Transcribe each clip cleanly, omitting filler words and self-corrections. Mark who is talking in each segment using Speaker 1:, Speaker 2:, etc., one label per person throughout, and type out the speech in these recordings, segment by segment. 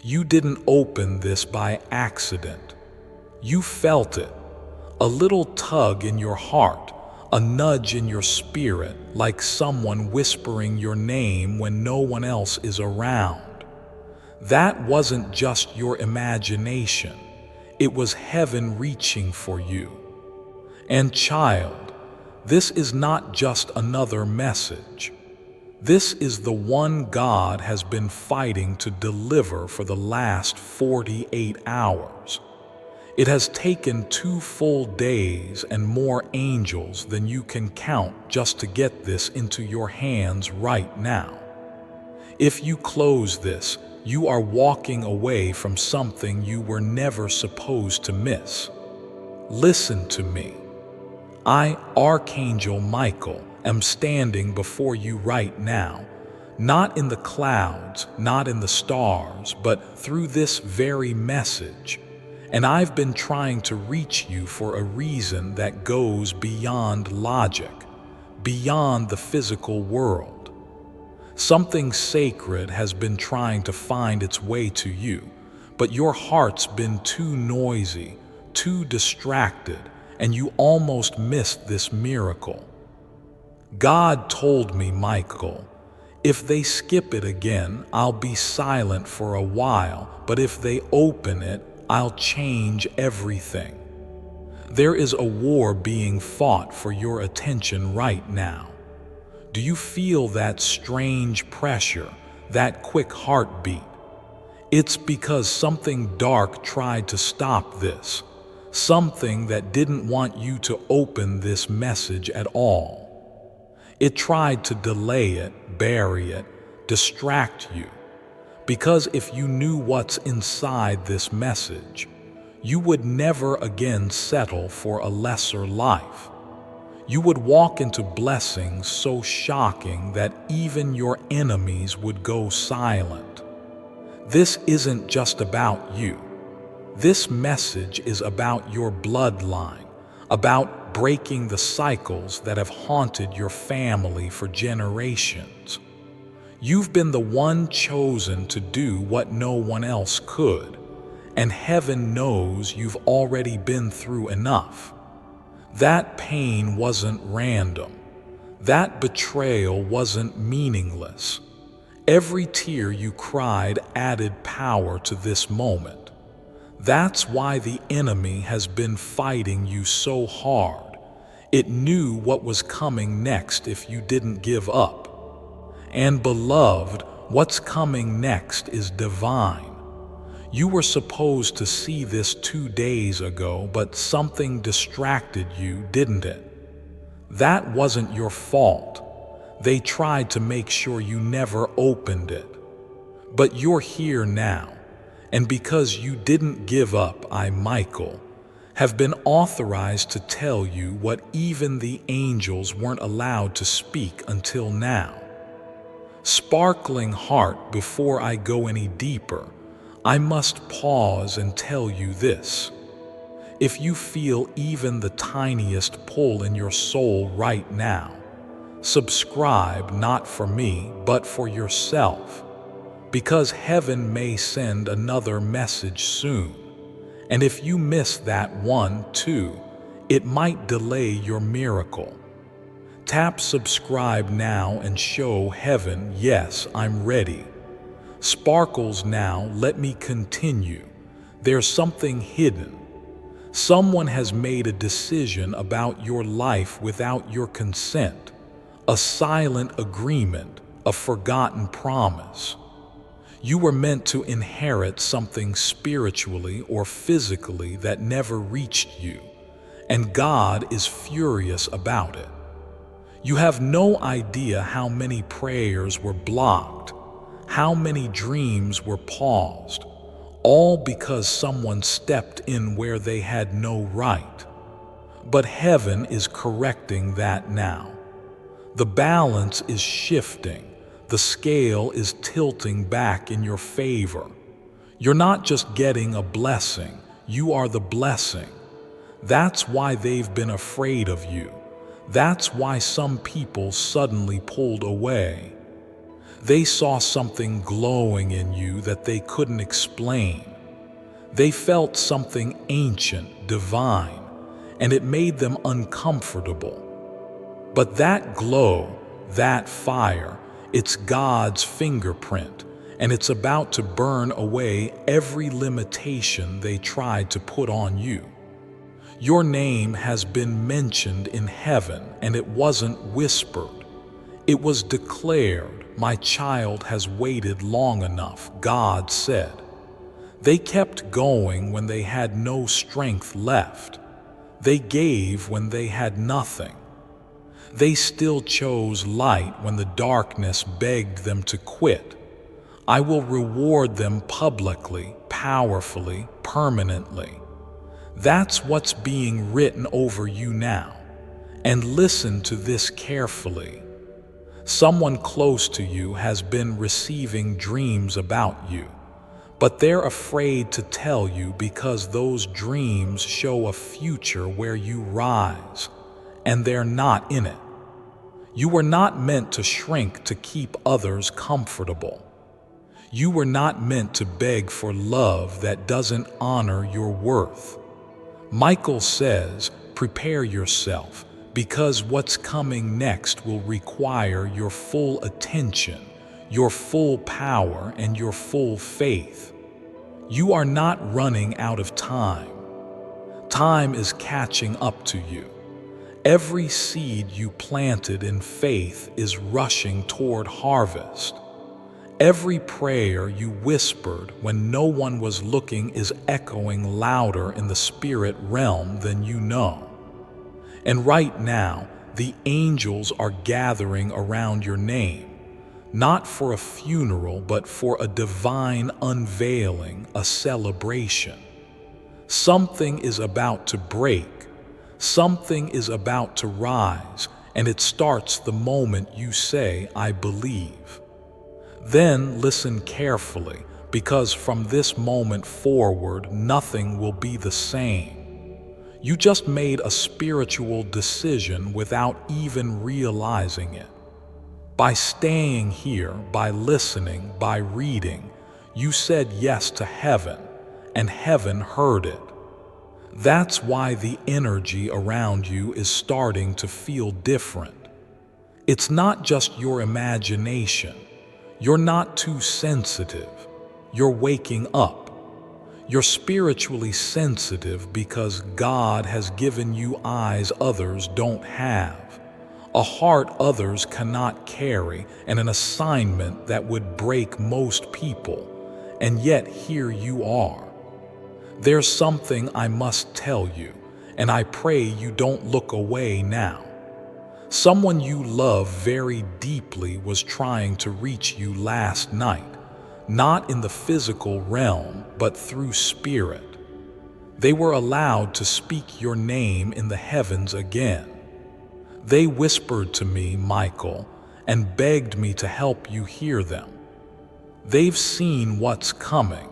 Speaker 1: You didn't open this by accident. You felt it, a little tug in your heart, a nudge in your spirit, like someone whispering your name when no one else is around. That wasn't just your imagination. It was heaven reaching for you. And child, this is not just another message. This is the one God has been fighting to deliver for the last 48 hours. It has taken 2 full days and more angels than you can count just to get this into your hands right now. If you close this, you are walking away from something you were never supposed to miss. Listen to me. I, Archangel Michael, am standing before you right now, not in the clouds, not in the stars, but through this very message. And I've been trying to reach you for a reason that goes beyond logic, beyond the physical world. Something sacred has been trying to find its way to you, but your heart's been too noisy, too distracted, and you almost missed this miracle. God told me, Michael, if they skip it again, I'll be silent for a while, but if they open it, I'll change everything. There is a war being fought for your attention right now. Do you feel that strange pressure, that quick heartbeat? It's because something dark tried to stop this. Something that didn't want you to open this message at all. It tried to delay it, bury it, distract you. Because if you knew what's inside this message, you would never again settle for a lesser life. You would walk into blessings so shocking that even your enemies would go silent. This isn't just about you. This message is about your bloodline, about breaking the cycles that have haunted your family for generations. You've been the one chosen to do what no one else could, and heaven knows you've already been through enough. That pain wasn't random. That betrayal wasn't meaningless. Every tear you cried added power to this moment. That's why the enemy has been fighting you so hard. It knew what was coming next if you didn't give up. And beloved, what's coming next is divine. You were supposed to see this 2 days ago, but something distracted you, didn't it? That wasn't your fault. They tried to make sure you never opened it. But you're here now. And because you didn't give up, I, Michael, have been authorized to tell you what even the angels weren't allowed to speak until now. Sparkling heart, before I go any deeper, I must pause and tell you this. If you feel even the tiniest pull in your soul right now, subscribe not for me, but for yourself. Because heaven may send another message soon. And if you miss that one too, it might delay your miracle. Tap subscribe now and show heaven, yes, I'm ready. Sparkles now, let me continue. There's something hidden. Someone has made a decision about your life without your consent. A silent agreement, a forgotten promise. You were meant to inherit something spiritually or physically that never reached you, and God is furious about it. You have no idea how many prayers were blocked, how many dreams were paused, all because someone stepped in where they had no right. But heaven is correcting that now. The balance is shifting. The scale is tilting back in your favor. You're not just getting a blessing, you are the blessing. That's why they've been afraid of you. That's why some people suddenly pulled away. They saw something glowing in you that they couldn't explain. They felt something ancient, divine, and it made them uncomfortable. But that glow, that fire, it's God's fingerprint, and it's about to burn away every limitation they tried to put on you. Your name has been mentioned in heaven, and it wasn't whispered. It was declared. My child has waited long enough, God said. They kept going when they had no strength left. They gave when they had nothing. They still chose light when the darkness begged them to quit. I will reward them publicly, powerfully, permanently. That's what's being written over you now. And listen to this carefully. Someone close to you has been receiving dreams about you, but they're afraid to tell you because those dreams show a future where you rise, and they're not in it. You were not meant to shrink to keep others comfortable. You were not meant to beg for love that doesn't honor your worth. Michael says, prepare yourself, because what's coming next will require your full attention, your full power, and your full faith. You are not running out of time. Time is catching up to you. Every seed you planted in faith is rushing toward harvest. Every prayer you whispered when no one was looking is echoing louder in the spirit realm than you know. And right now, the angels are gathering around your name, not for a funeral, but for a divine unveiling, a celebration. Something is about to break. Something is about to rise, and it starts the moment you say, I believe. Then listen carefully, because from this moment forward, nothing will be the same. You just made a spiritual decision without even realizing it. By staying here, by listening, by reading, you said yes to heaven, and heaven heard it. That's why the energy around you is starting to feel different. It's not just your imagination. You're not too sensitive. You're waking up. You're spiritually sensitive because God has given you eyes others don't have, a heart others cannot carry, and an assignment that would break most people. And yet here you are. There's something I must tell you, and I pray you don't look away now. Someone you love very deeply was trying to reach you last night, not in the physical realm, but through spirit. They were allowed to speak your name in the heavens again. They whispered to me, Michael, and begged me to help you hear them. They've seen what's coming.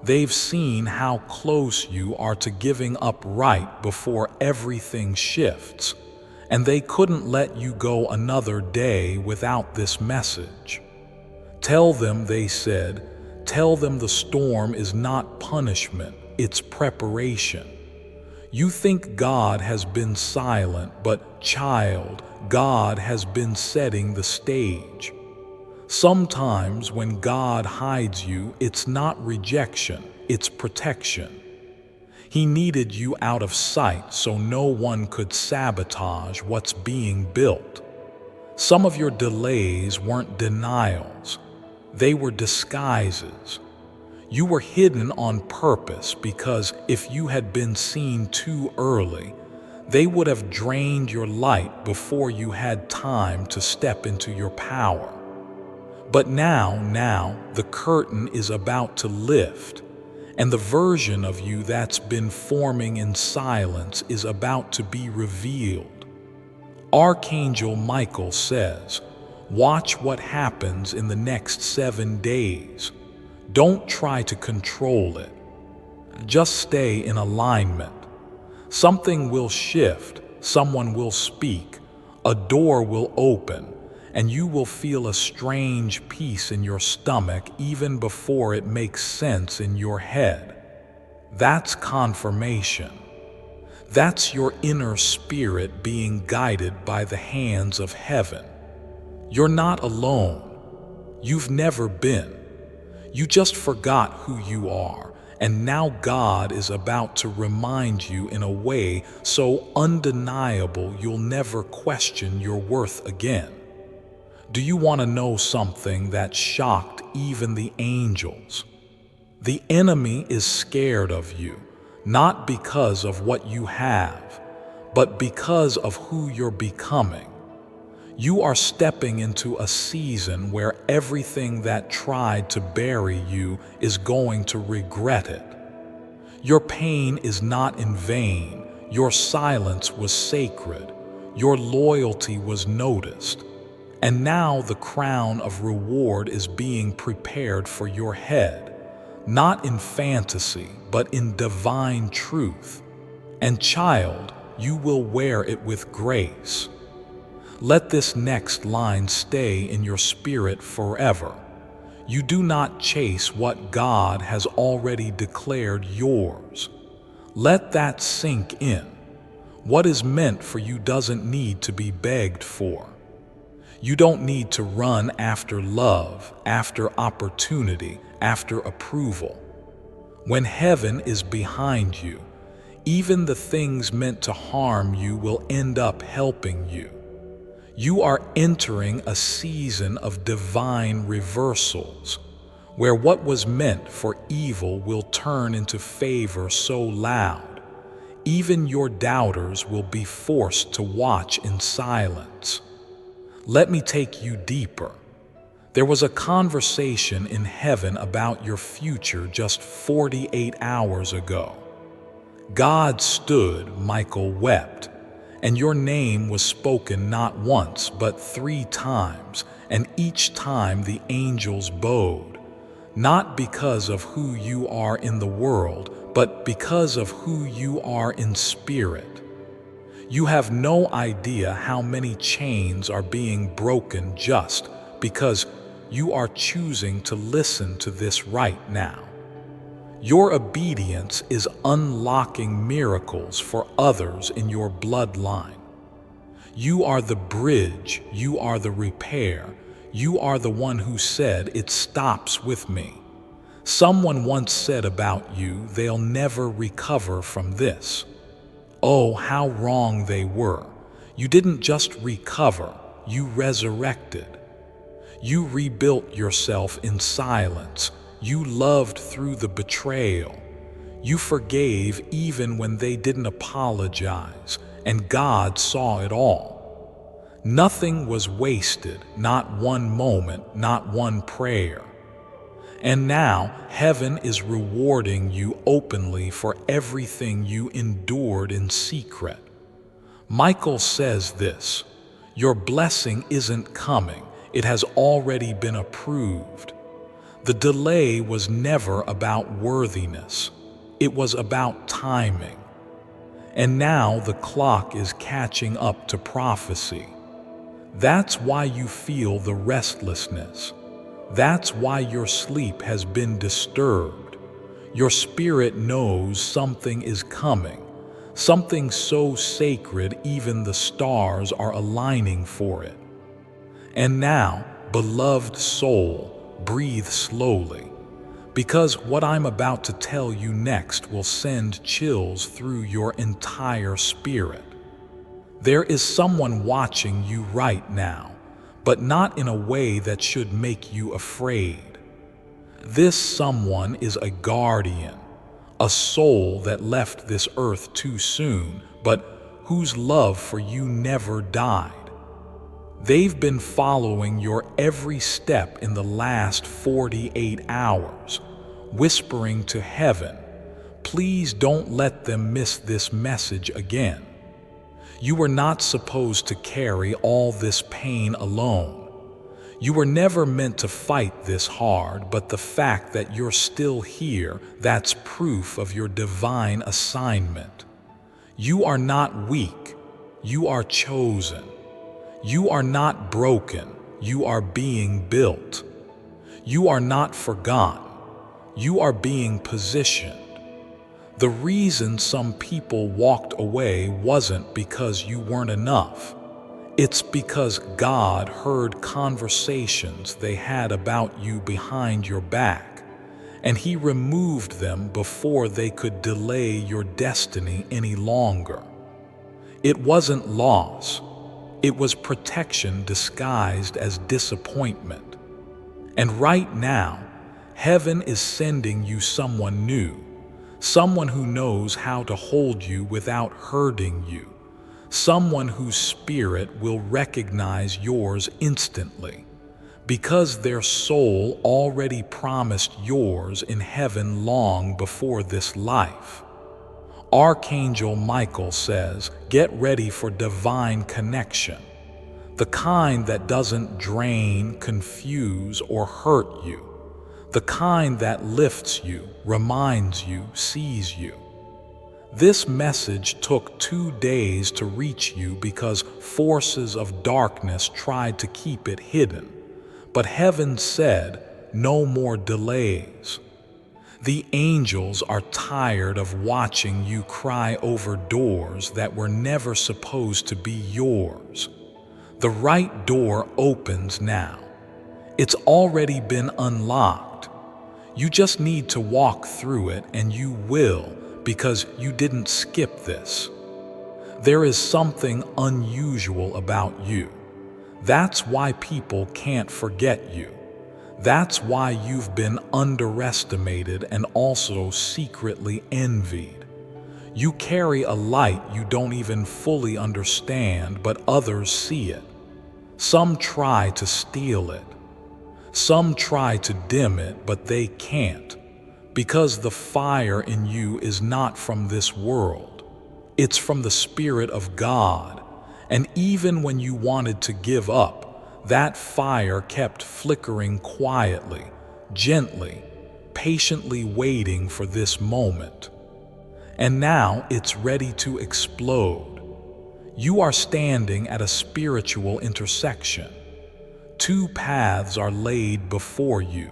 Speaker 1: They've seen how close you are to giving up right before everything shifts, and they couldn't let you go another day without this message. Tell them, they said, tell them the storm is not punishment, it's preparation. You think God has been silent, but child, God has been setting the stage. Sometimes when God hides you, it's not rejection, it's protection. He needed you out of sight so no one could sabotage what's being built. Some of your delays weren't denials, they were disguises. You were hidden on purpose because if you had been seen too early, they would have drained your light before you had time to step into your power. But now, the curtain is about to lift, and the version of you that's been forming in silence is about to be revealed. Archangel Michael says, watch what happens in the next 7 days. Don't try to control it. Just stay in alignment. Something will shift, someone will speak, a door will open, and you will feel a strange peace in your stomach even before it makes sense in your head. That's confirmation. That's your inner spirit being guided by the hands of heaven. You're not alone. You've never been. You just forgot who you are, and now God is about to remind you in a way so undeniable you'll never question your worth again. Do you want to know something that shocked even the angels? The enemy is scared of you, not because of what you have, but because of who you're becoming. You are stepping into a season where everything that tried to bury you is going to regret it. Your pain is not in vain. Your silence was sacred. Your loyalty was noticed. And now the crown of reward is being prepared for your head, not in fantasy, but in divine truth. And child, you will wear it with grace. Let this next line stay in your spirit forever. You do not chase what God has already declared yours. Let that sink in. What is meant for you doesn't need to be begged for. You don't need to run after love, after opportunity, after approval. When heaven is behind you, even the things meant to harm you will end up helping you. You are entering a season of divine reversals, where what was meant for evil will turn into favor so loud, even your doubters will be forced to watch in silence. Let me take you deeper. There was a conversation in heaven about your future just 48 hours ago. God stood, Michael wept, and your name was spoken not once but 3 times, and each time the angels bowed, not because of who you are in the world, but because of who you are in spirit. You have no idea how many chains are being broken just because you are choosing to listen to this right now. Your obedience is unlocking miracles for others in your bloodline. You are the bridge, you are the repair, you are the one who said, "It stops with me." Someone once said about you, "They'll never recover from this." Oh, how wrong they were. You didn't just recover, you resurrected. You rebuilt yourself in silence. You loved through the betrayal. You forgave even when they didn't apologize, and God saw it all. Nothing was wasted, not one moment, not one prayer. And now heaven is rewarding you openly for everything you endured in secret. Michael says this, "Your blessing isn't coming, it has already been approved." The delay was never about worthiness, it was about timing. And now the clock is catching up to prophecy. That's why you feel the restlessness. That's why your sleep has been disturbed. Your spirit knows something is coming, something so sacred even the stars are aligning for it. And now, beloved soul, breathe slowly, because what I'm about to tell you next will send chills through your entire spirit. There is someone watching you right now, but not in a way that should make you afraid. This someone is a guardian, a soul that left this earth too soon, but whose love for you never died. They've been following your every step in the last 48 hours, whispering to heaven, "Please don't let them miss this message again." You were not supposed to carry all this pain alone. You were never meant to fight this hard, but the fact that you're still here, that's proof of your divine assignment. You are not weak, you are chosen. You are not broken, you are being built. You are not forgotten. You are being positioned. The reason some people walked away wasn't because you weren't enough. It's because God heard conversations they had about you behind your back, and He removed them before they could delay your destiny any longer. It wasn't loss. It was protection disguised as disappointment. And right now, heaven is sending you someone new, someone who knows how to hold you without hurting you, someone whose spirit will recognize yours instantly, because their soul already promised yours in heaven long before this life. Archangel Michael says, get ready for divine connection, the kind that doesn't drain, confuse, or hurt you, the kind that lifts you, reminds you, sees you. This message took 2 days to reach you because forces of darkness tried to keep it hidden, but heaven said, no more delays. The angels are tired of watching you cry over doors that were never supposed to be yours. The right door opens now. It's already been unlocked. You just need to walk through it, and you will, because you didn't skip this. There is something unusual about you. That's why people can't forget you. That's why you've been underestimated and also secretly envied. You carry a light you don't even fully understand, but others see it. Some try to steal it. Some try to dim it, but they can't, because the fire in you is not from this world. It's from the Spirit of God. And even when you wanted to give up, that fire kept flickering quietly, gently, patiently waiting for this moment. And now it's ready to explode. You are standing at a spiritual intersection. 2 paths are laid before you.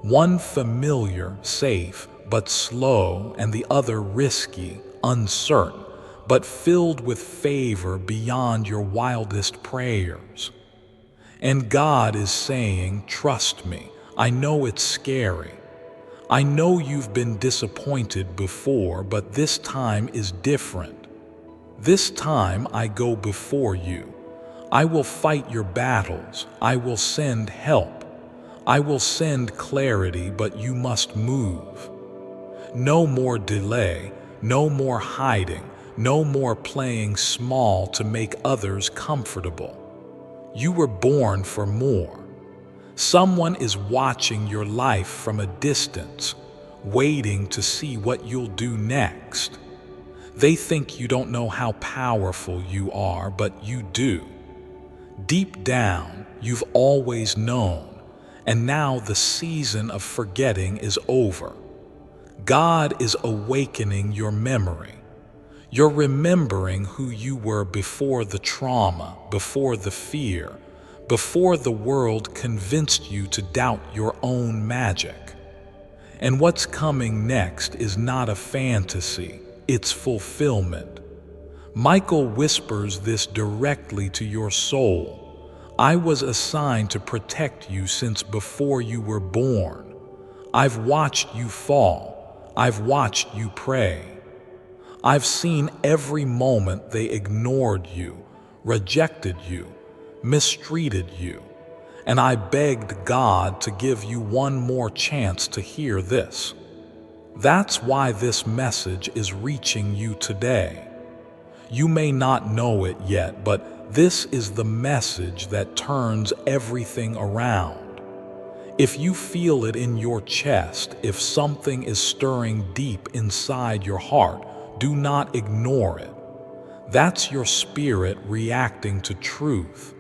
Speaker 1: One familiar, safe, but slow, and the other risky, uncertain, but filled with favor beyond your wildest prayers. And God is saying, trust me, I know it's scary. I know you've been disappointed before, but this time is different. This time I go before you. I will fight your battles. I will send help. I will send clarity, but you must move. No more delay, no more hiding, no more playing small to make others comfortable. You were born for more. Someone is watching your life from a distance, waiting to see what you'll do next. They think you don't know how powerful you are, but you do. Deep down, you've always known, and now the season of forgetting is over. God is awakening your memory. You're remembering who you were before the trauma, before the fear, before the world convinced you to doubt your own magic. And what's coming next is not a fantasy, it's fulfillment. Michael whispers this directly to your soul. I was assigned to protect you since before you were born. I've watched you fall. I've watched you pray. I've seen every moment they ignored you, rejected you, mistreated you, and I begged God to give you one more chance to hear this. That's why this message is reaching you today. You may not know it yet, but this is the message that turns everything around. If you feel it in your chest, if something is stirring deep inside your heart, do not ignore it. That's your spirit reacting to truth.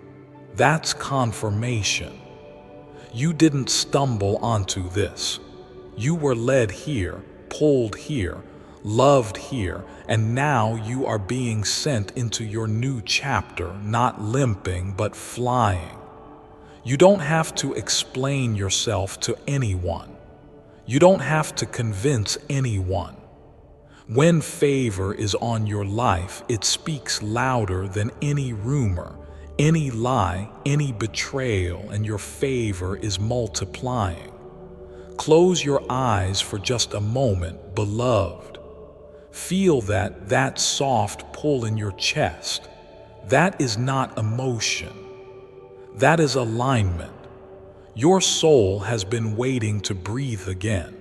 Speaker 1: That's confirmation. You didn't stumble onto this. You were led here, pulled here, loved here, and now you are being sent into your new chapter, not limping but flying. You don't have to explain yourself to anyone. You don't have to convince anyone. When favor is on your life, it speaks louder than any rumor, any lie, any betrayal, and your favor is multiplying. Close your eyes for just a moment, beloved. Feel that soft pull in your chest. That is not emotion. That is alignment. Your soul has been waiting to breathe again.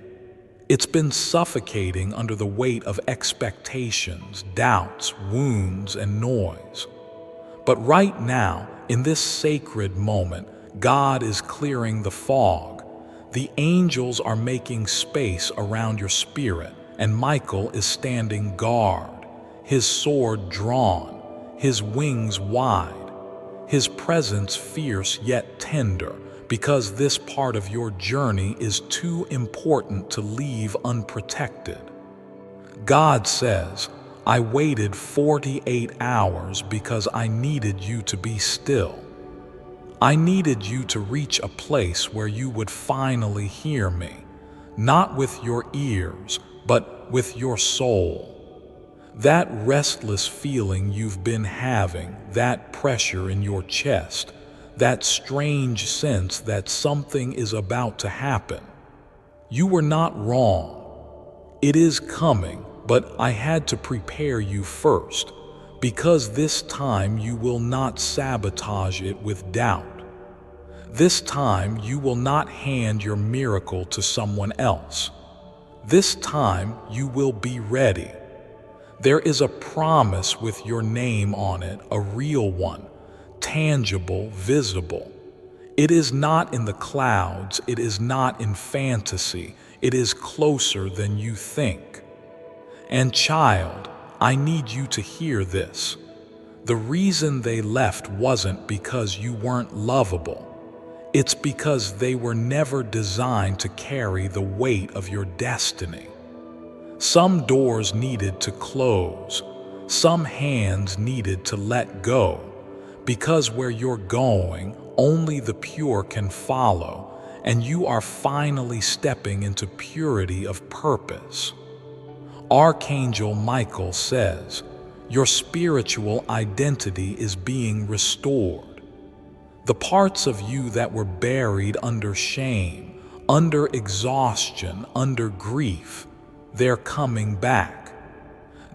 Speaker 1: It's been suffocating under the weight of expectations, doubts, wounds, and noise. But right now, in this sacred moment, God is clearing the fog. The angels are making space around your spirit, and Michael is standing guard, his sword drawn, his wings wide, his presence fierce yet tender, because this part of your journey is too important to leave unprotected. God says, I waited 48 hours because I needed you to be still. I needed you to reach a place where you would finally hear me, not with your ears, but with your soul. That restless feeling you've been having, that pressure in your chest, that strange sense that something is about to happen. You were not wrong. It is coming, but I had to prepare you first, because this time you will not sabotage it with doubt. This time you will not hand your miracle to someone else. This time you will be ready. There is a promise with your name on it, a real one. Tangible, visible. It is not in the clouds, it is not in fantasy, it is closer than you think. And child, I need you to hear this. The reason they left wasn't because you weren't lovable. It's because they were never designed to carry the weight of your destiny. Some doors needed to close, some hands needed to let go. Because where you're going, only the pure can follow, and you are finally stepping into purity of purpose. Archangel Michael says, your spiritual identity is being restored. The parts of you that were buried under shame, under exhaustion, under grief, they're coming back.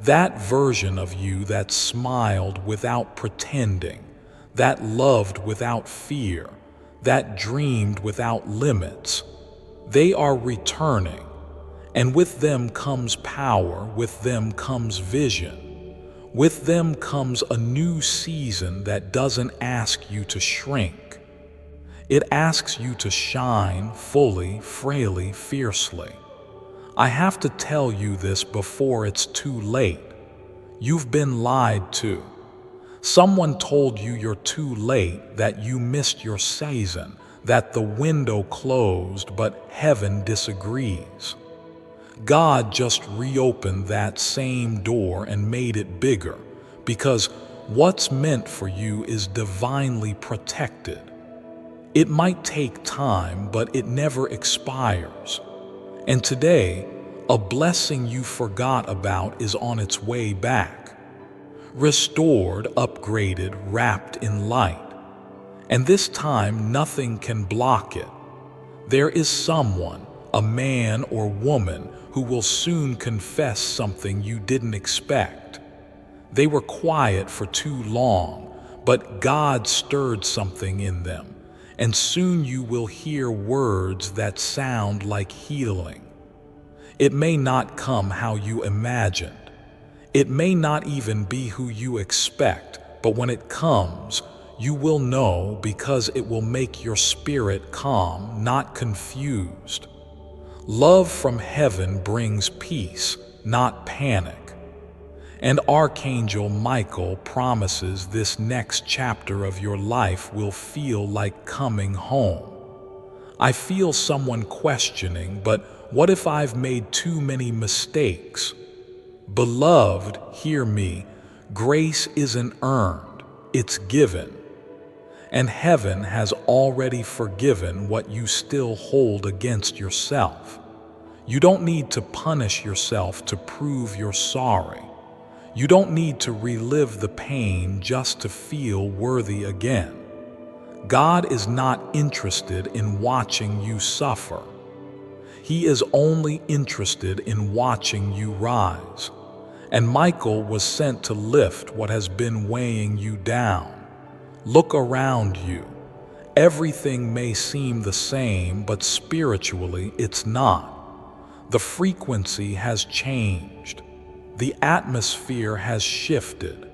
Speaker 1: That version of you that smiled without pretending, that loved without fear, that dreamed without limits, they are returning. And with them comes power, with them comes vision. With them comes a new season that doesn't ask you to shrink. It asks you to shine fully, frailly, fiercely. I have to tell you this before it's too late. You've been lied to. Someone told you you're too late, that you missed your season, that the window closed, but heaven disagrees. God just reopened that same door and made it bigger, because what's meant for you is divinely protected. It might take time, but it never expires. And today, a blessing you forgot about is on its way back. Restored, upgraded, wrapped in light. And this time, nothing can block it. There is someone, a man or woman, who will soon confess something you didn't expect. They were quiet for too long, but God stirred something in them, and soon you will hear words that sound like healing. It may not come how you imagined. It may not even be who you expect, but when it comes, you will know, because it will make your spirit calm, not confused. Love from heaven brings peace, not panic. And Archangel Michael promises this next chapter of your life will feel like coming home. I feel someone questioning, but what if I've made too many mistakes? Beloved, hear me. Grace isn't earned, it's given. and heaven has already forgiven what you still hold against yourself. You don't need to punish yourself to prove you're sorry. You don't need to relive the pain just to feel worthy again. God is not interested in watching you suffer. He is only interested in watching you rise. And Michael was sent to lift what has been weighing you down. Look around you. Everything may seem the same, but spiritually it's not. The frequency has changed. The atmosphere has shifted.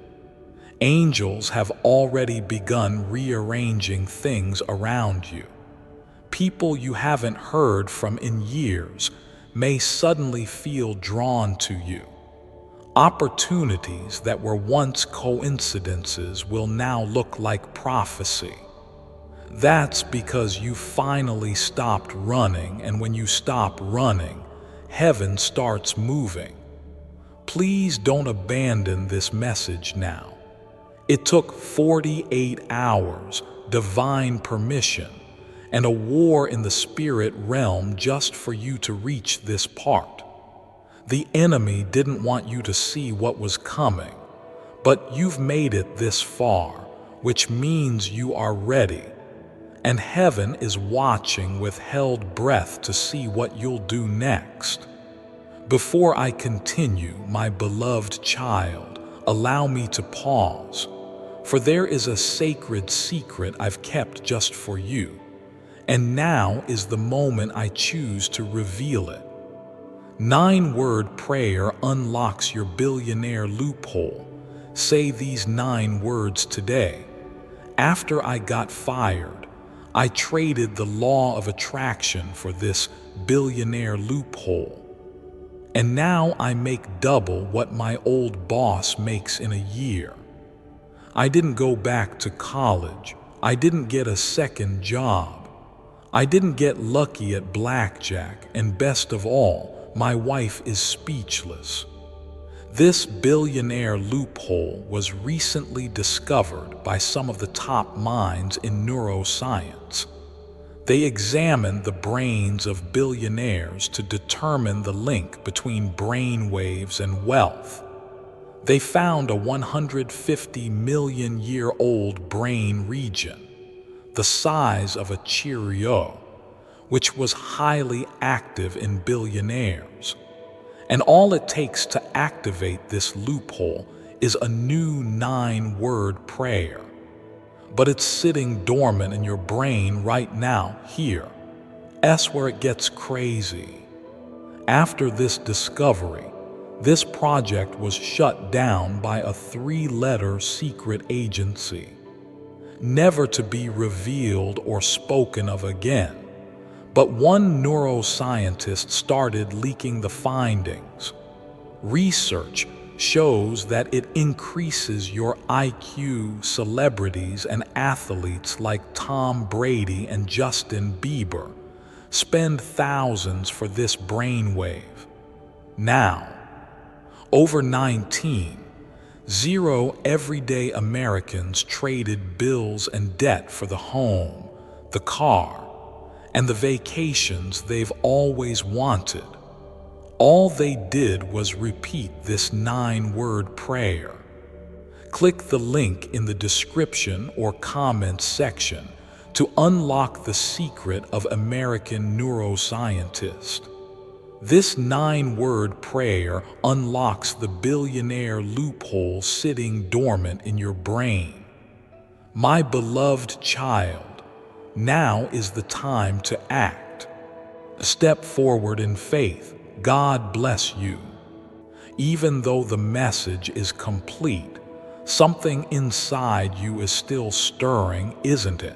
Speaker 1: Angels have already begun rearranging things around you. People you haven't heard from in years may suddenly feel drawn to you. Opportunities that were once coincidences will now look like prophecy. That's because you finally stopped running, and when you stop running, heaven starts moving. Please don't abandon this message now. It took 48 hours, divine permission, and a war in the spirit realm just for you to reach this part. The enemy didn't want you to see what was coming, but you've made it this far, which means you are ready. And heaven is watching with held breath to see what you'll do next. Before I continue, my beloved child, allow me to pause, for there is a sacred secret I've kept just for you, and now is the moment I choose to reveal it. 9-word prayer unlocks your billionaire loophole. Say these 9 words today. After I got fired, I traded the law of attraction for this billionaire loophole. And now I make double what my old boss makes in a year. I didn't go back to college. I didn't get a second job. I didn't get lucky at blackjack, and best of all, my wife is speechless. This billionaire loophole was recently discovered by some of the top minds in neuroscience. They examined the brains of billionaires to determine the link between brain waves and wealth. They found a 150-million-year-old brain region, the size of a Cheerio, which was highly active in billionaires. And all it takes to activate this loophole is a new 9-word prayer. But it's sitting dormant in your brain right now, here. That's where it gets crazy. After this discovery, this project was shut down by a 3-letter secret agency, never to be revealed or spoken of again. But one neuroscientist started leaking the findings. Research shows that it increases your IQ. Celebrities and athletes like Tom Brady and Justin Bieber spend thousands for this brainwave. Now, over 19.0 everyday Americans traded bills and debt for the home, the car, and the vacations they've always wanted. All they did was repeat this 9-word prayer. Click the link in the description or comments section to unlock the secret of American neuroscientists. This 9-word prayer unlocks the billionaire loophole sitting dormant in your brain. My beloved child, now is the time to act. Step forward in faith. God bless you. Even though the message is complete, something inside you is still stirring, isn't it?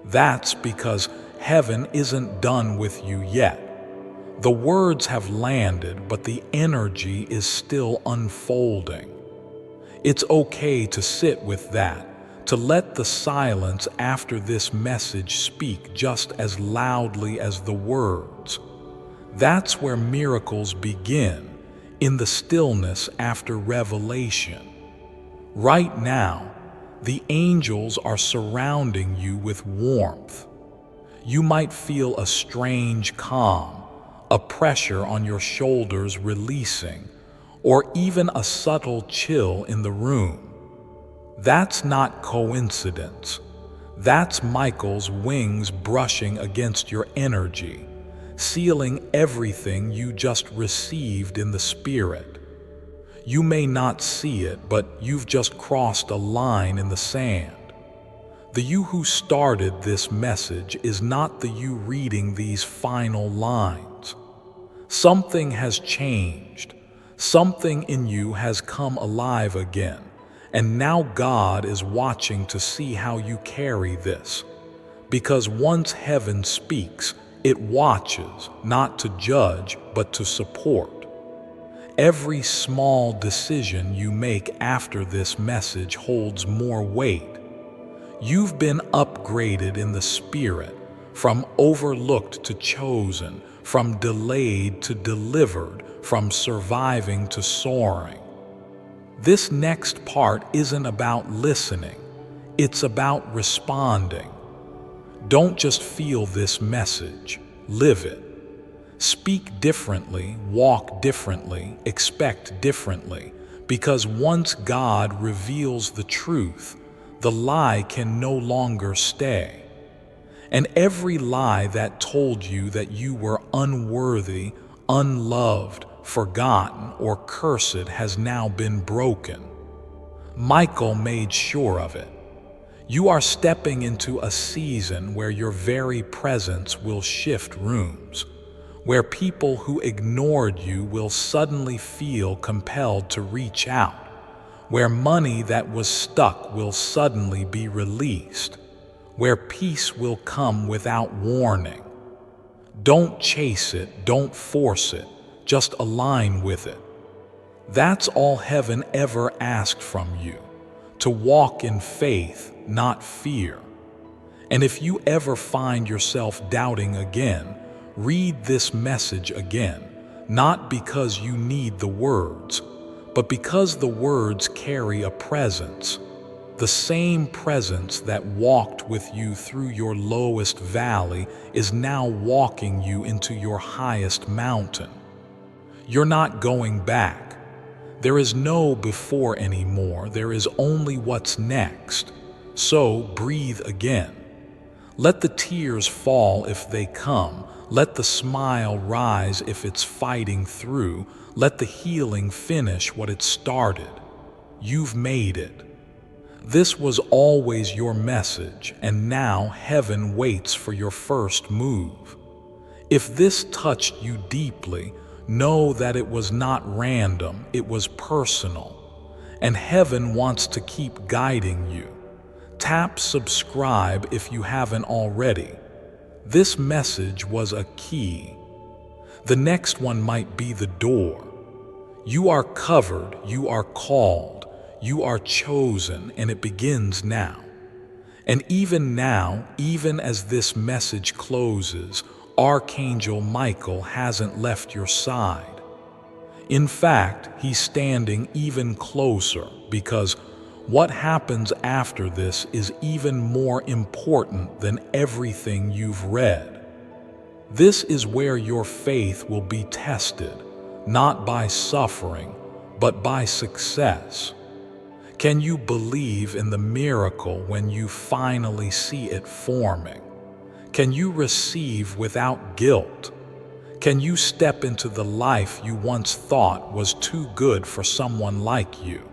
Speaker 1: That's because heaven isn't done with you yet. The words have landed, but the energy is still unfolding. It's okay to sit with that, to let the silence after this message speak just as loudly as the words. That's where miracles begin, in the stillness after revelation. Right now, The angels are surrounding you with warmth. You might feel a strange calm, a pressure on your shoulders releasing, or even a subtle chill in the room. That's not coincidence. That's Michael's wings brushing against your energy, sealing everything you just received in the spirit. You may not see it, but you've just crossed a line in the sand. The you who started this message is not the you reading these final lines. Something has changed. Something in you has come alive again. And now God is watching to see how you carry this. Because once heaven speaks, it watches, not to judge, but to support. Every small decision you make after this message holds more weight. You've been upgraded in the spirit, from overlooked to chosen, from delayed to delivered, from surviving to soaring. This next part isn't about listening, it's about responding. Don't just feel this message, live it. Speak differently, walk differently, expect differently, because once God reveals the truth, the lie can no longer stay. And every lie that told you that you were unworthy, unloved, forgotten, or cursed has now been broken. Michael made sure of it. You are stepping into a season where your very presence will shift rooms, where people who ignored you will suddenly feel compelled to reach out, where money that was stuck will suddenly be released, where peace will come without warning. Don't chase it, don't force it, just align with it. That's all heaven ever asked from you, to walk in faith, not fear. And if you ever find yourself doubting again, read this message again, not because you need the words, but because the words carry a presence, the same presence that walked with you through your lowest valley is now walking you into your highest mountain. You're not going back. There is no before anymore, there is only what's next. So breathe again. Let the tears fall if they come. Let the smile rise if it's fighting through. Let the healing finish what it started. You've made it. This was always your message, and now heaven waits for your first move. If this touched you deeply, know that it was not random, it was personal. And heaven wants to keep guiding you. Tap subscribe if you haven't already. This message was a key. The next one might be the door. You are covered, you are called, you are chosen, and it begins now. And even now, even as this message closes, Archangel Michael hasn't left your side. In fact, he's standing even closer because what happens after this is even more important than everything you've read. This is where your faith will be tested, not by suffering, but by success. Can you believe in the miracle when you finally see it forming? Can you receive without guilt? Can you step into the life you once thought was too good for someone like you?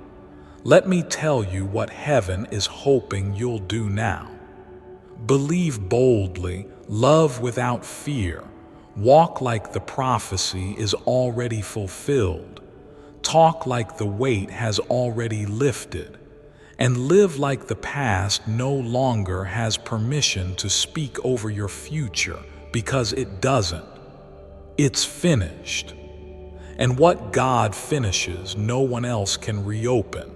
Speaker 1: Let me tell you what heaven is hoping you'll do now. Believe boldly, love without fear, walk like the prophecy is already fulfilled, talk like the weight has already lifted, and live like the past no longer has permission to speak over your future, because it doesn't. It's finished. And what God finishes, no one else can reopen.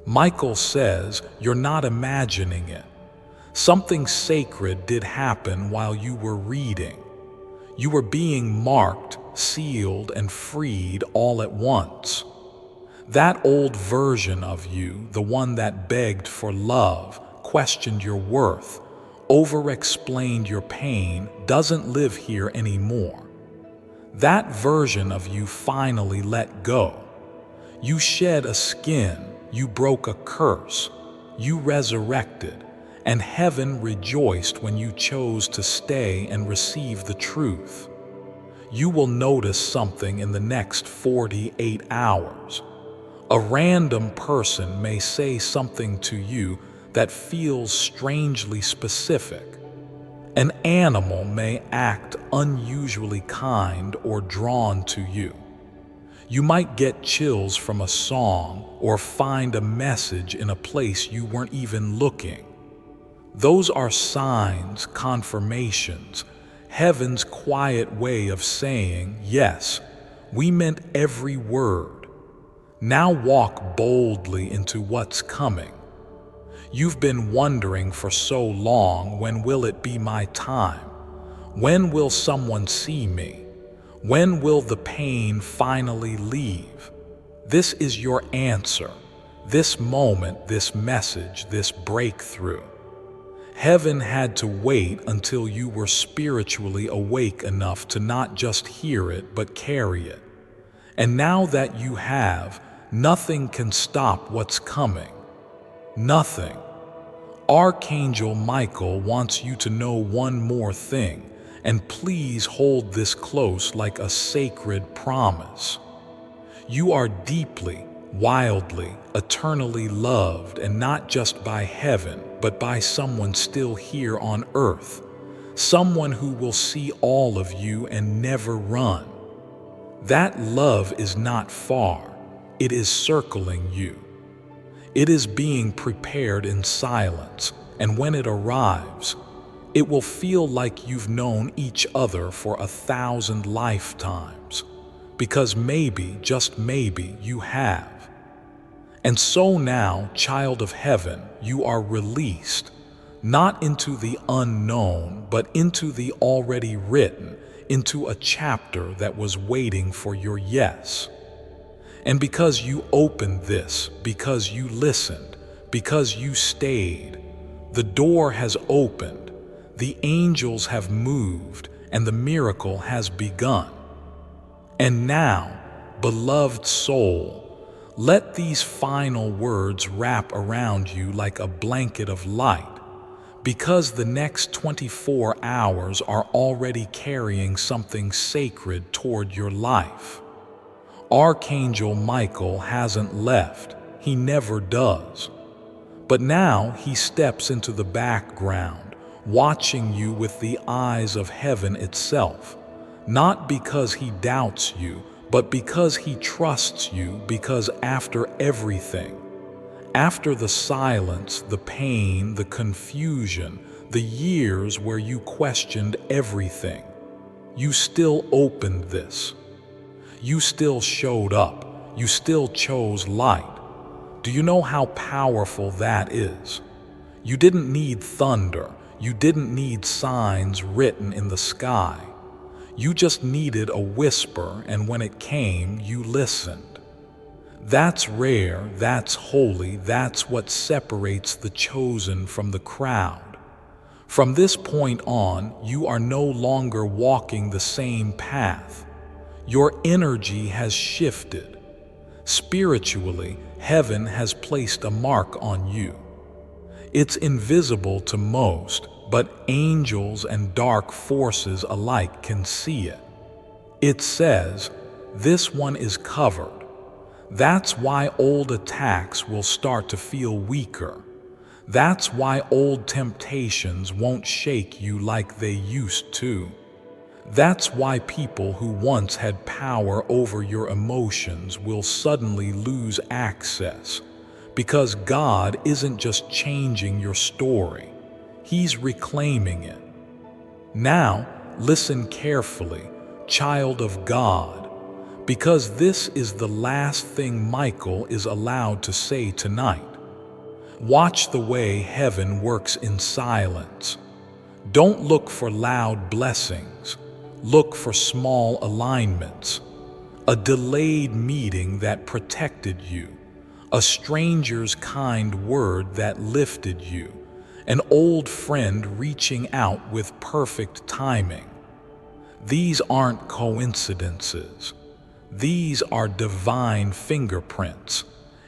Speaker 1: Michael says you're not imagining it. Something sacred did happen while you were reading. You were being marked, sealed, and freed all at once. That old version of you, the one that begged for love, questioned your worth, over-explained your pain, doesn't live here anymore. That version of you finally let go. You shed a skin, you broke a curse, you resurrected, and heaven rejoiced when you chose to stay and receive the truth. You will notice something in the next 48 hours. A random person may say something to you that feels strangely specific. An animal may act unusually kind or drawn to you. You might get chills from a song or find a message in a place you weren't even looking. Those are signs, confirmations, heaven's quiet way of saying, yes, we meant every word. Now walk boldly into what's coming. You've been wondering for so long, when will it be my time? When will someone see me? When will the pain finally leave? This is your answer. This moment, this message, this breakthrough. Heaven had to wait until you were spiritually awake enough to not just hear it, but carry it. And now that you have, nothing can stop what's coming. Nothing. Archangel Michael wants you to know one more thing, and please hold this close like a sacred promise. You are deeply, wildly, eternally loved, and not just by heaven, but by someone still here on earth, someone who will see all of you and never run. That love is not far, it is circling you. It is being prepared in silence, and when it arrives, it will feel like you've known each other for 1,000 lifetimes, because maybe, just maybe, you have. And so now, child of heaven, you are released, not into the unknown, but into the already written, into a chapter that was waiting for your yes. And because you opened this, because you listened, because you stayed, the door has opened, the angels have moved, and the miracle has begun. And now, beloved soul, let these final words wrap around you like a blanket of light, because the next 24 hours are already carrying something sacred toward your life. Archangel Michael hasn't left, he never does. But now he steps into the background, watching you with the eyes of heaven itself, not because he doubts you, but because he trusts you, because after everything, after the silence, the pain, the confusion, the years where you questioned everything, you still opened this. You still showed up. You still chose light. Do you know how powerful that is? You didn't need thunder. You didn't need signs written in the sky. You just needed a whisper, and when it came, you listened. That's rare, that's holy, that's what separates the chosen from the crowd. From this point on, you are no longer walking the same path. Your energy has shifted. Spiritually, heaven has placed a mark on you. It's invisible to most, but angels and dark forces alike can see it. It says, "This one is covered." That's why old attacks will start to feel weaker. That's why old temptations won't shake you like they used to. That's why people who once had power over your emotions will suddenly lose access, because God isn't just changing your story, He's reclaiming it. Now, listen carefully, child of God, because this is the last thing Michael is allowed to say tonight. Watch the way heaven works in silence. Don't look for loud blessings. Look for small alignments. a delayed meeting that protected you, a stranger's kind word that lifted you, an old friend reaching out with perfect timing. These aren't coincidences. These are divine fingerprints,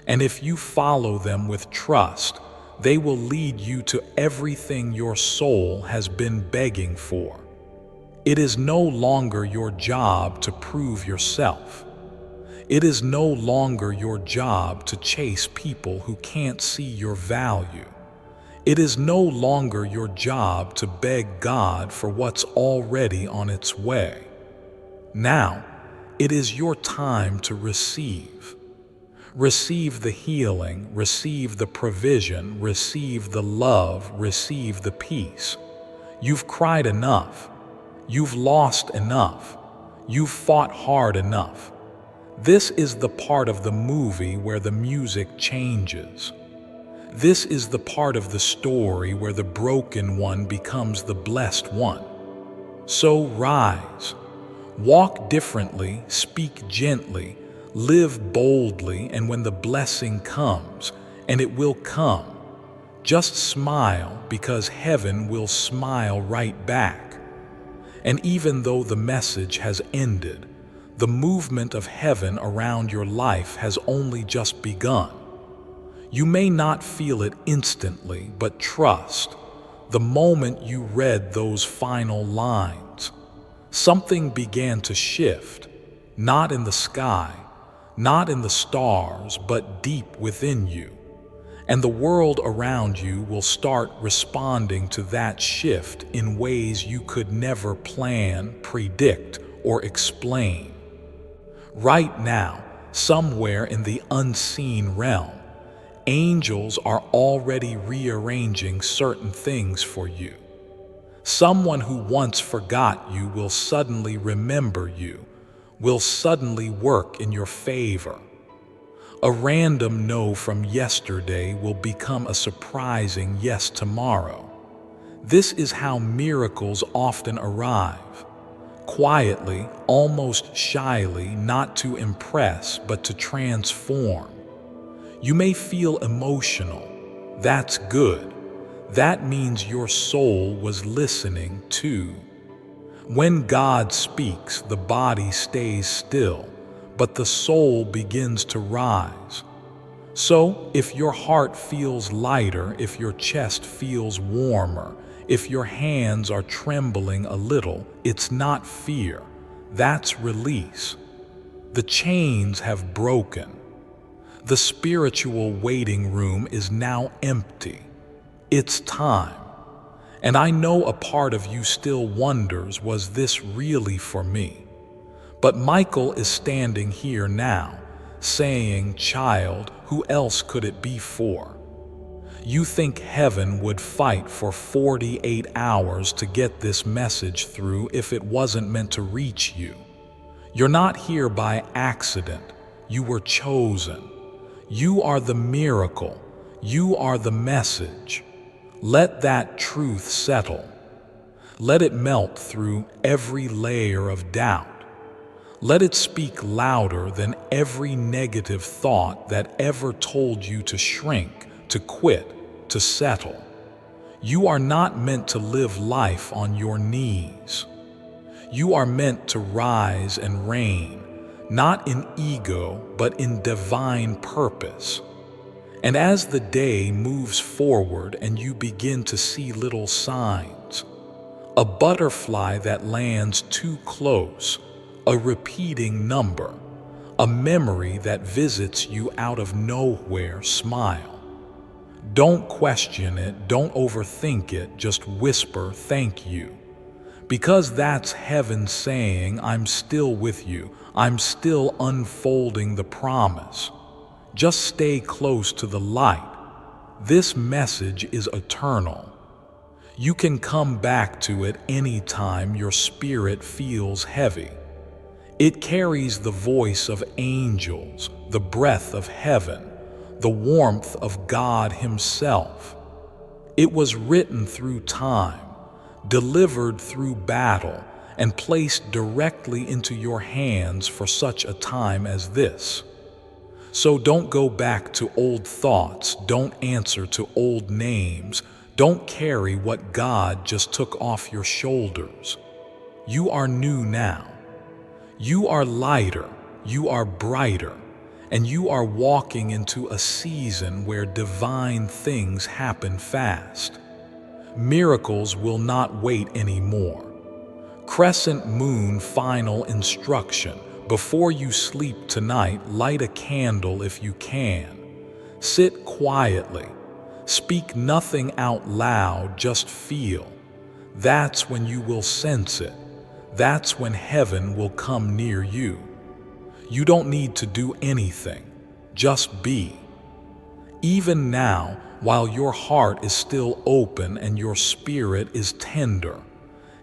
Speaker 1: and if you follow them with trust, they will lead you to everything your soul has been begging for. It is no longer your job to prove yourself. It is no longer your job to chase people who can't see your value. It is no longer your job to beg God for what's already on its way. Now, it is your time to receive. Receive the healing, receive the provision, receive the love, receive the peace. You've cried enough. You've lost enough. You've fought hard enough. This is the part of the movie where the music changes. This is the part of the story where the broken one becomes the blessed one. So rise. Walk differently, speak gently, live boldly, and when the blessing comes, and it will come, just smile, because heaven will smile right back. And even though the message has ended, the movement of heaven around your life has only just begun. You may not feel it instantly, but trust, the moment you read those final lines, something began to shift, not in the sky, not in the stars, but deep within you. And the world around you will start responding to that shift in ways you could never plan, predict, or explain. Right now, somewhere in the unseen realm, angels are already rearranging certain things for you. Someone who once forgot you will suddenly remember you, will suddenly work in your favor. A random no from yesterday will become a surprising yes tomorrow. This is how miracles often arrive. Quietly, almost shyly, not to impress, but to transform. You may feel emotional. That's good. That means your soul was listening too. When God speaks, the body stays still, but the soul begins to rise. So, if your heart feels lighter, if your chest feels warmer, if your hands are trembling a little, it's not fear. That's release. The chains have broken. The spiritual waiting room is now empty. It's time. And I know a part of you still wonders, was this really for me? But Michael is standing here now, saying, child, who else could it be for? You think heaven would fight for 48 hours to get this message through if it wasn't meant to reach you. You're not here by accident. You were chosen. You are the miracle. You are the message. Let that truth settle. Let it melt through every layer of doubt. Let it speak louder than every negative thought that ever told you to shrink, to quit, to settle. You are not meant to live life on your knees. You are meant to rise and reign, not in ego, but in divine purpose. And as the day moves forward and you begin to see little signs, a butterfly that lands too close, a repeating number, a memory that visits you out of nowhere, smile. Don't question it, don't overthink it, just whisper thank you. Because that's heaven saying, I'm still with you, I'm still unfolding the promise. Just stay close to the light. This message is eternal. You can come back to it anytime your spirit feels heavy. It carries the voice of angels, the breath of heaven, the warmth of God Himself. It was written through time, delivered through battle, and placed directly into your hands for such a time as this. So don't go back to old thoughts, don't answer to old names, don't carry what God just took off your shoulders. You are new now. You are lighter, you are brighter, and you are walking into a season where divine things happen fast. Miracles will not wait anymore. Crescent moon final instruction. Before you sleep tonight, light a candle if you can. Sit quietly. Speak nothing out loud, just feel. That's when you will sense it. That's when heaven will come near you. You don't need to do anything. Just be. Even now, while your heart is still open and your spirit is tender,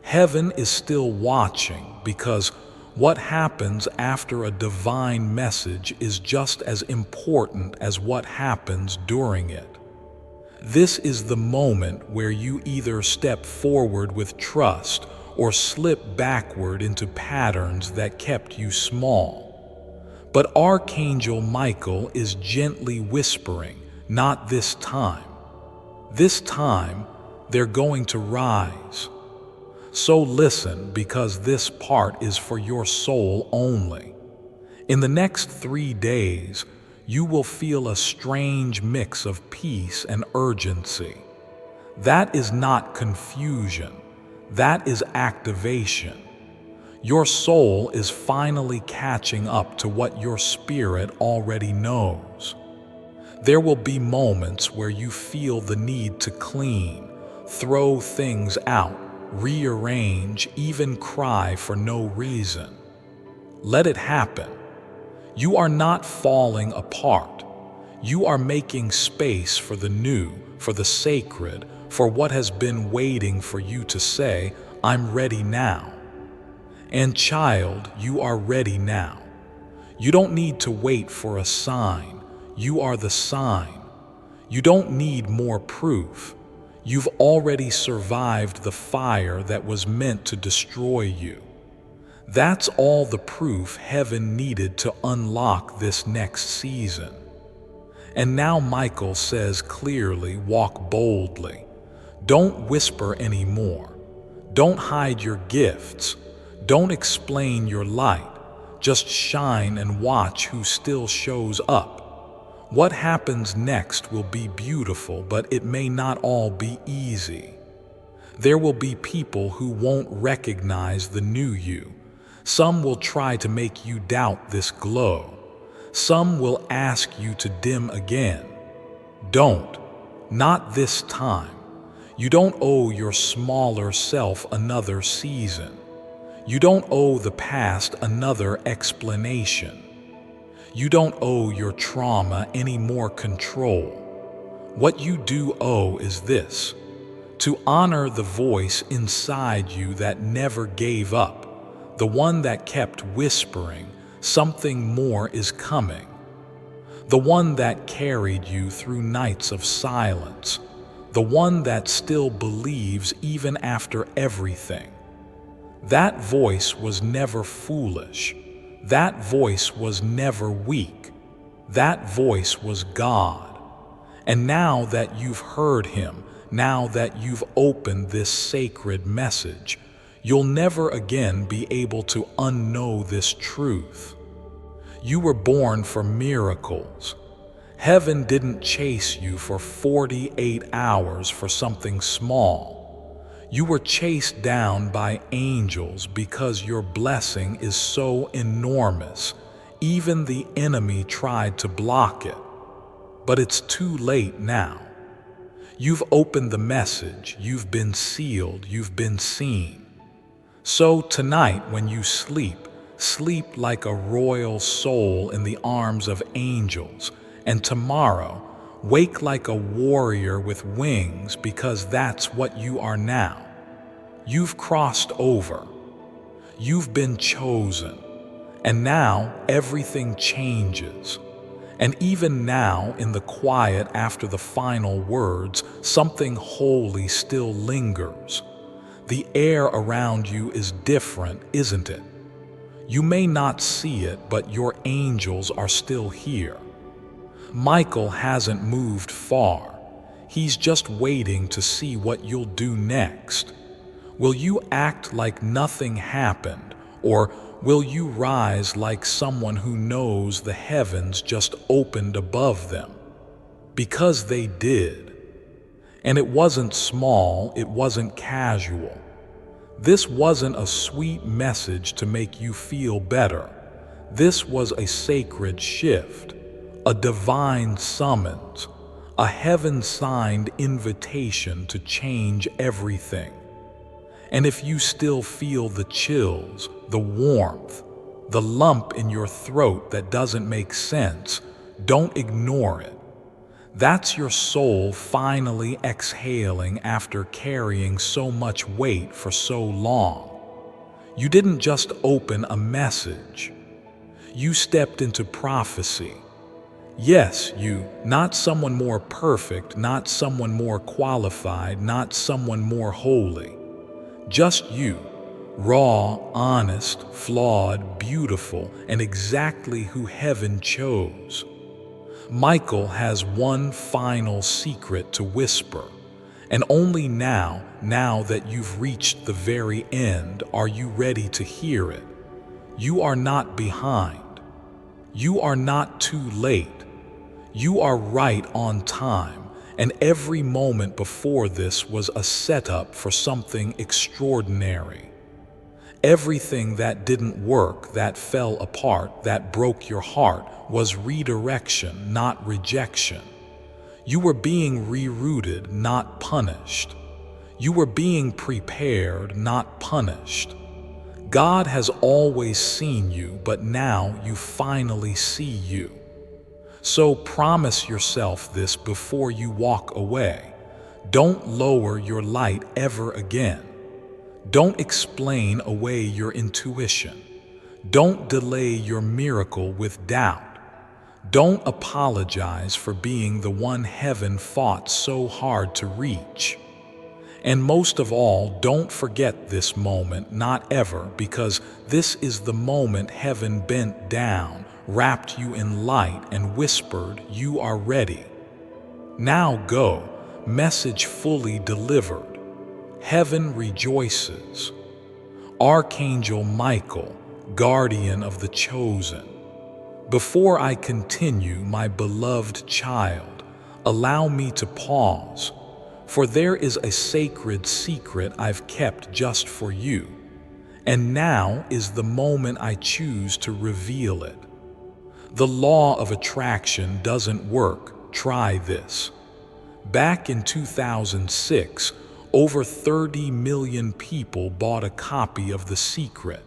Speaker 1: heaven is still watching, because what happens after a divine message is just as important as what happens during it. This is the moment where you either step forward with trust or slip backward into patterns that kept you small. But Archangel Michael is gently whispering, not this time. This time, they're going to rise. So listen, because this part is for your soul only. In the next 3 days, you will feel a strange mix of peace and urgency. That is not confusion. That is activation. Your soul is finally catching up to what your spirit already knows. There will be moments where you feel the need to clean, throw things out, rearrange, even cry for no reason. Let it happen. You are not falling apart. You are making space for the new, for the sacred, for what has been waiting for you to say, I'm ready now. And child, you are ready now. You don't need to wait for a sign. You are the sign. You don't need more proof. You've already survived the fire that was meant to destroy you. That's all the proof heaven needed to unlock this next season. And now Michael says clearly, walk boldly. Don't whisper anymore. Don't hide your gifts. Don't explain your light. Just shine and watch who still shows up. What happens next will be beautiful, but it may not all be easy. There will be people who won't recognize the new you. Some will try to make you doubt this glow. Some will ask you to dim again. Don't. Not this time. You don't owe your smaller self another season. You don't owe the past another explanation. You don't owe your trauma any more control. What you do owe is this: to honor the voice inside you that never gave up, the one that kept whispering, something more is coming. The one that carried you through nights of silence, the one that still believes even after everything. That voice was never foolish. That voice was never weak. That voice was God. And now that you've heard Him, now that you've opened this sacred message, you'll never again be able to unknow this truth. You were born for miracles. Heaven didn't chase you for 48 hours for something small. You were chased down by angels because your blessing is so enormous. Even the enemy tried to block it. But it's too late now. You've opened the message, you've been sealed, you've been seen. So tonight when you sleep, sleep like a royal soul in the arms of angels, and tomorrow, wake like a warrior with wings, because that's what you are now. You've crossed over. You've been chosen. And now everything changes. And even now, in the quiet after the final words, something holy still lingers. The air around you is different, isn't it? You may not see it, but your angels are still here. Michael hasn't moved far. He's just waiting to see what you'll do next. Will you act like nothing happened, or will you rise like someone who knows the heavens just opened above them? Because they did. And it wasn't small, it wasn't casual. This wasn't a sweet message to make you feel better. This was a sacred shift, a divine summons, a heaven-signed invitation to change everything. And if you still feel the chills, the warmth, the lump in your throat that doesn't make sense, don't ignore it. That's your soul finally exhaling after carrying so much weight for so long. You didn't just open a message. You stepped into prophecy. Yes, you, not someone more perfect, not someone more qualified, not someone more holy. Just you, raw, honest, flawed, beautiful, and exactly who heaven chose. Michael has one final secret to whisper, and only now that you've reached the very end, are you ready to hear it. You are not behind. You are not too late. You are right on time, and every moment before this was a setup for something extraordinary. Everything that didn't work, that fell apart, that broke your heart, was redirection, not rejection. You were being rerouted, not punished. You were being prepared, not punished. God has always seen you, but now you finally see you. So promise yourself this before you walk away. Don't lower your light ever again. Don't explain away your intuition. Don't delay your miracle with doubt. Don't apologize for being the one heaven fought so hard to reach. And most of all, don't forget this moment, not ever, because this is the moment heaven bent down, wrapped you in light, and whispered, "You are ready." Now go, message fully delivered. Heaven rejoices. Archangel Michael, guardian of the chosen. Before I continue, my beloved child, allow me to pause, for there is a sacred secret I've kept just for you, and now is the moment I choose to reveal it. The law of attraction doesn't work. Try this. Back in 2006, over 30 million people bought a copy of The Secret.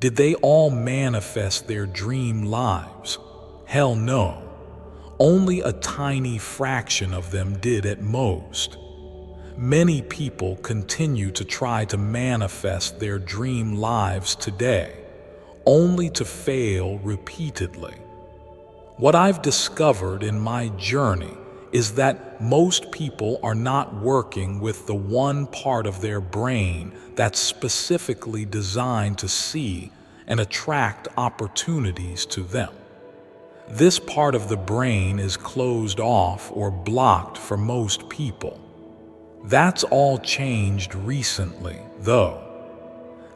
Speaker 1: Did they all manifest their dream lives? Hell no. Only a tiny fraction of them did at most. Many people continue to try to manifest their dream lives today, only to fail repeatedly. What I've discovered in my journey is that most people are not working with the one part of their brain that's specifically designed to see and attract opportunities to them. This part of the brain is closed off or blocked for most people. That's all changed recently, though.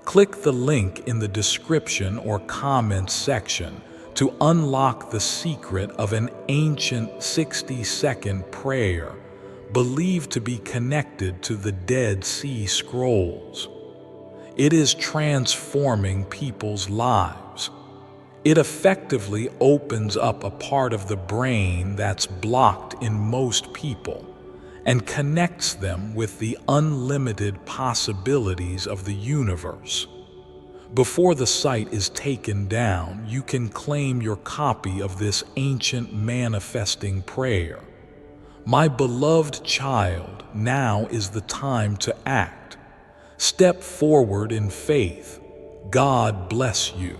Speaker 1: Click the link in the description or comments section to unlock the secret of an ancient 60-second prayer believed to be connected to the Dead Sea Scrolls. It is transforming people's lives. It effectively opens up a part of the brain that's blocked in most people and connects them with the unlimited possibilities of the universe. Before the site is taken down, you can claim your copy of this ancient manifesting prayer. My beloved child, now is the time to act. Step forward in faith. God bless you.